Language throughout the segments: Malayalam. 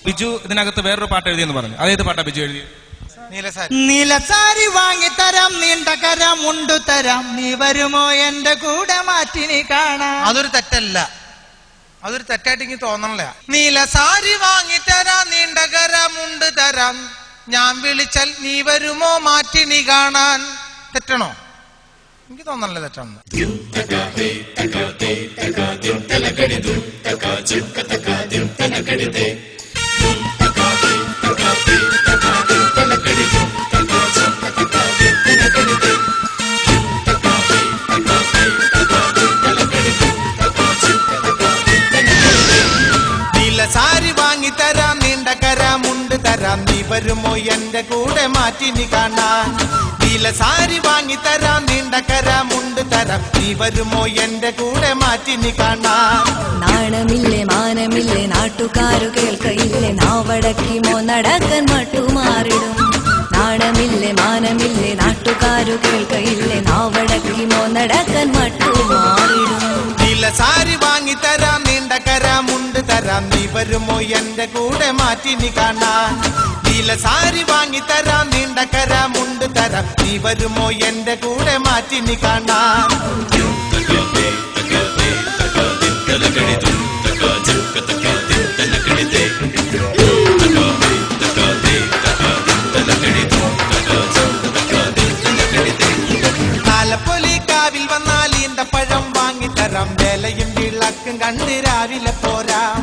ബിജു ഇതിനകത്ത് വേറൊരു പാട്ട് എഴുതിയെന്ന് പറഞ്ഞു. അതേത് പാട്ടാ ബിജു എഴുതി? നീലസാരി വാങ്ങിത്തരാം, നീണ്ട കരം മുണ്ടു തരാം, നീ വരുമോ എന്റെ കൂടെ മാറ്റിനി കാണാം. അതൊരു തെറ്റല്ല, അതൊരു തെറ്റായിട്ട് എനിക്ക് തോന്നണില്ല. നീലസാരി വാങ്ങിത്തരാം, നീണ്ട കരം മുണ്ട് തരാം, ഞാൻ വിളിച്ചാൽ നീ വരുമോ മാറ്റിനി കാണാൻ. തെറ്റണോ? എനിക്ക് തോന്നണല്ലേ തെറ്റാണ്. നീലസാരി വാങ്ങിത്തരാം, നീണ്ട കരം മുണ്ട് തരാം, നീ വരുമോ എന്റെ കൂടെ മാറ്റിനി കാണാൻ. നീലസാരി വാങ്ങിത്തരാം, നീണ്ട കരം മുണ്ട് തരാം, നീ വരുമോ എന്റെ കൂടെ മാറ്റിനി കാണാൻ. നാണമില്ലേ മാനമില്ലേ നാട്ടുകാരു കേൾക്കയില്ലേ, നാവടക്കിമോ നടക്കൻ മട്ടുമാറിടും. നാണമില്ലേ മാനമില്ലേ നാട്ടുകാരു കേൾക്കയില്ലേ, നാവടക്കിമോ നടക്കൻ മട്ടുമാറിടും. നീലസാരി വാങ്ങിത്തരാം, നീണ്ട കരം മുണ്ട് തരാം, നീ വരുമോ എന്റെ കൂടെ മാറ്റിനി കാണാൻ. നീലസാരി വാങ്ങിത്തരാം, നീണ്ട കരം മുണ്ട് തരാം, നീ വരുമോ എന്റെ കൂടെ മാറ്റിനി കാണാൻ. താലപ്പൊലി കാവിൽ വന്നാൽ ഈന്തപ്പഴം വാങ്ങിത്തരാം, വേലയും വിളക്കും കണ്ട് രാവിലെ പോരാം.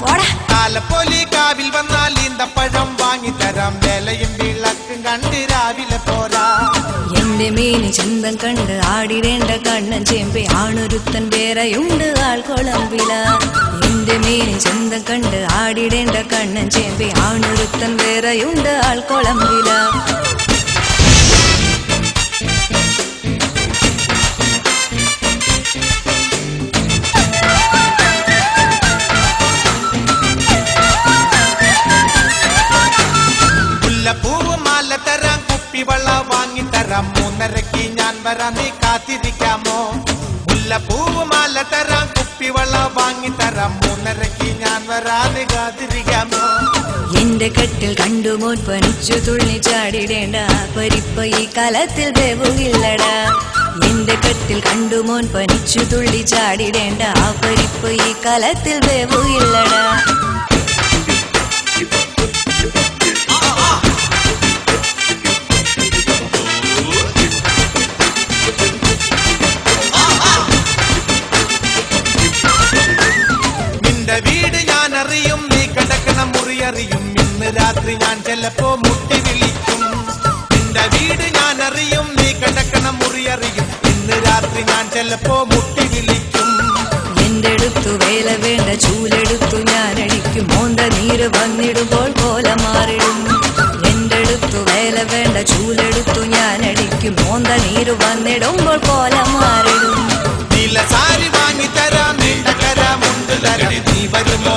താലപ്പൊലി കാവിൽ വന്നാൽ ഈന്തപ്പഴം വാങ്ങിത്തരാം, വേലയും വിളക്കും കണ്ട് രാവിലെ പോരാം. എന്റെ മീന് ചന്തം കണ്ട് ആടിടേണ്ട കണ്ണൻ ചേമ്പെ, ആണൊരുത്തൻ വേറെയുണ്ട് ആൾക്കൊളമ്പില. എന്റെ മീന് ചന്തം കണ്ട് ആടിടേണ്ട കണ്ണൻ ചേമ്പെ, ആണൊരുത്തൻ വേറെയുണ്ട് ആൾക്കൊളമ്പില. മുല്ലപ്പൂവ് മാല തരാം, കുപ്പിവള വാങ്ങിത്തരാം, 3:30 ഞാൻ വരാം, നീ കാത്തിരിക്കാമോ. മുല്ലപ്പൂവ് മാല തരാം, കുപ്പിവള വാങ്ങിത്തരാം, 3:30 ഞാൻ വരാം, നീ കാത്തിരിക്കാമോ. എന്റെ കെട്ടിൽ കണ്ടുമോൻ പനിച്ചു തുള്ളി ചാടിടേണ്ട പരിപ്പ ഈ കാലത്തിൽ വേവുകില്ലടാ. എന്റെ കെട്ടിൽ കണ്ടുമോൻ പനിച്ചു തുള്ളി ചാടിടേണ്ട ആ പരിപ്പ ഈ കാലത്തിൽ വേവുകില്ലടാ. നിന്റെ വീട് ഞാൻ അറിയും, നീ കിടക്കണ മുറി അറിയും, ഇന്ന് രാത്രി ഞാൻ ചിലപ്പോ മുട്ടി വിളിക്കും. നിന്റെ വീട് ഞാൻ അറിയും, നീ കിടക്കണ മുറി അറിയും, ഇന്ന് രാത്രി ഞാൻ ചിലപ്പോ മുട്ടി വിളിക്കും. എന്റെ അടുത്തു വേല വേണ്ട ചൂലെടുത്തു ഞാൻ അടിക്കും, മോന്ത നീര് വന്നിടുമ്പോൾ കോല മാറിടും. എന്റെ അടുത്തു വേല വേണ്ട ചൂലെടുത്തു ഞാൻ അടിക്കും, മോന്ത നീര് വന്നിടുമ്പോൾ കോല മാറിടും. നീലസാരി വാങ്ങിത്തരാം, നീണ്ട കരം മുണ്ട് തരാം, നീ വരുമോ